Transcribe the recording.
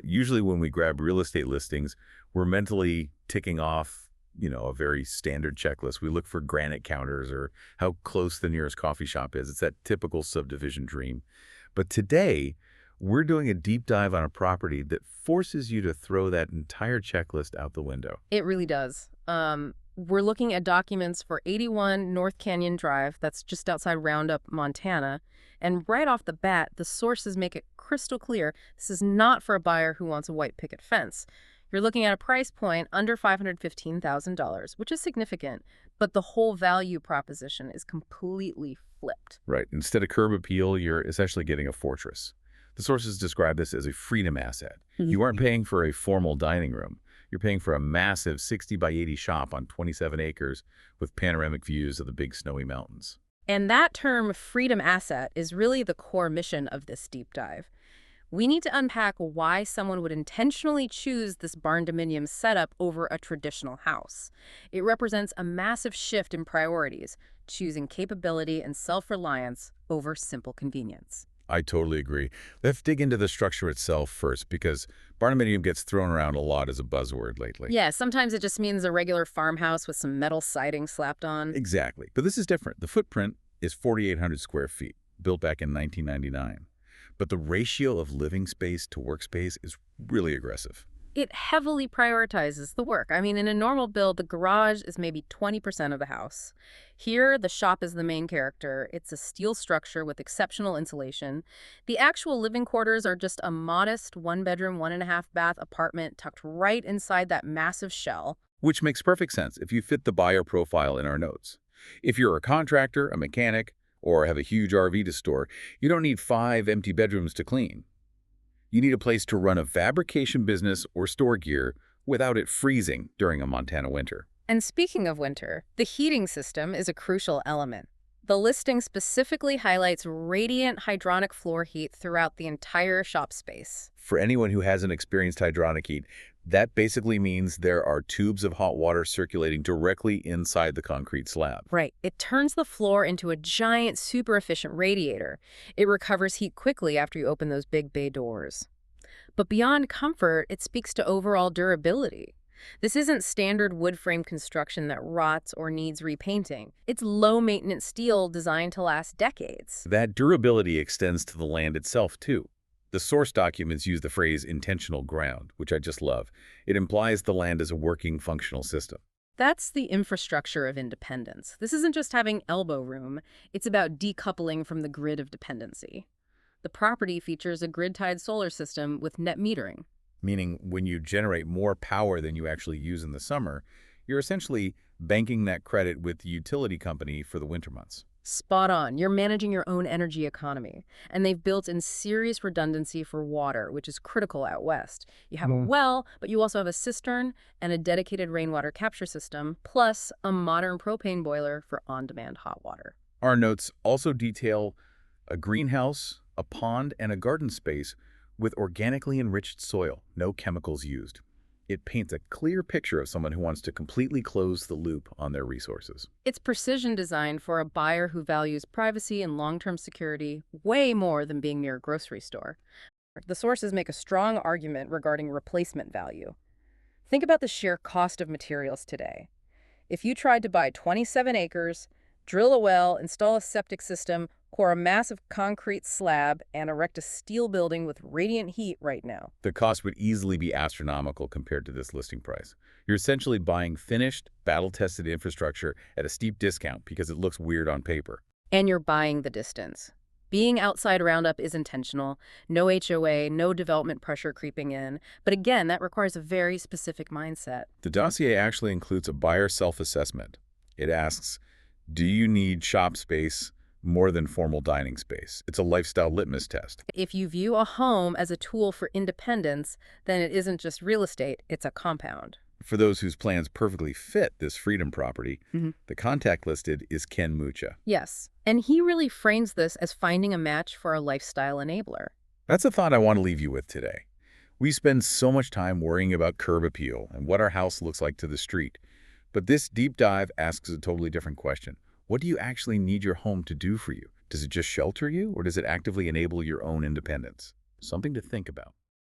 Usually when we grab real estate listings, we're mentally ticking off, a very standard checklist. We look for granite counters or how close the nearest coffee shop is. It's that typical subdivision dream. But today, we're doing a deep dive on a property that forces you to throw that entire checklist out the window. It really does. We're looking at documents for 81 North Canyon Drive, that's just outside Roundup, Montana. And right off the bat, the sources make it crystal clear this is not for a buyer who wants a white picket fence. You're looking at a price point under $515,000, which is significant, but the whole value proposition is completely flipped. Right. Instead of curb appeal, you're essentially getting a fortress. The sources describe this as a freedom asset. You aren't paying for a formal dining room. You're paying for a massive 60 by 80 shop on 27 acres with panoramic views of the big snowy mountains. And that term, freedom asset, is really the core mission of this deep dive. We need to unpack why someone would intentionally choose this barn dominium setup over a traditional house. It represents a massive shift in priorities, choosing capability and self-reliance over simple convenience. I totally agree. Let's dig into the structure itself first, because barndominium gets thrown around a lot as a buzzword lately. Yeah, sometimes it just means a regular farmhouse with some metal siding slapped on. Exactly. But this is different. The footprint is 4,800 square feet, built back in 1999. But the ratio of living space to workspace is really aggressive. It heavily prioritizes the work. I mean, in a normal build, the garage is maybe 20% of the house. Here, the shop is the main character. It's a steel structure with exceptional insulation. The actual living quarters are just a modest one-bedroom, one-and-a-half-bath apartment tucked right inside that massive shell. Which makes perfect sense if you fit the buyer profile in our notes. If you're a contractor, a mechanic, or have a huge RV to store, you don't need 5 empty bedrooms to clean. You need a place to run a fabrication business or store gear without it freezing during a Montana winter. And speaking of winter, the heating system is a crucial element. The listing specifically highlights radiant hydronic floor heat throughout the entire shop space. For anyone who hasn't experienced hydronic heat, that basically means there are tubes of hot water circulating directly inside the concrete slab. Right. It turns the floor into a giant, super efficient radiator. It recovers heat quickly after you open those big bay doors. But beyond comfort, it speaks to overall durability. This isn't standard wood frame construction that rots or needs repainting. It's low-maintenance steel designed to last decades. That durability extends to the land itself, too. The source documents use the phrase intentional ground, which I just love. It implies the land is a working, functional system. That's the infrastructure of independence. This isn't just having elbow room. It's about decoupling from the grid of dependency. The property features a grid-tied solar system with net metering. Meaning when you generate more power than you actually use in the summer, you're essentially banking that credit with the utility company for the winter months. Spot on. You're managing your own energy economy. And they've built in serious redundancy for water, which is critical out west. You have a well, but you also have a cistern and a dedicated rainwater capture system, plus a modern propane boiler for on-demand hot water. Our notes also detail a greenhouse, a pond, and a garden space with organically enriched soil, no chemicals used. It paints a clear picture of someone who wants to completely close the loop on their resources. It's precision designed for a buyer who values privacy and long-term security way more than being near a grocery store. The sources make a strong argument regarding replacement value. Think about the sheer cost of materials today. If you tried to buy 27 acres, drill a well, install a septic system, pour a massive concrete slab, and erect a steel building with radiant heat right now, The cost would easily be astronomical compared to this listing price. You're essentially buying finished, battle-tested infrastructure at a steep discount because it looks weird on paper. and you're buying the distance. Being outside Roundup is intentional. No HOA, no development pressure creeping in. But again, that requires a very specific mindset. The dossier actually includes a buyer self-assessment. It asks, do you need shop space more than formal dining space? It's a lifestyle litmus test. If you view a home as a tool for independence, then it isn't just real estate, it's a compound. For those whose plans perfectly fit this freedom property, the contact listed is Ken Mucha. Yes, and he really frames this as finding a match for a lifestyle enabler. That's a thought I want to leave you with today. We spend so much time worrying about curb appeal and what our house looks like to the street. But this deep dive asks a totally different question. What do you actually need your home to do for you? Does it just shelter you, or does it actively enable your own independence? Something to think about.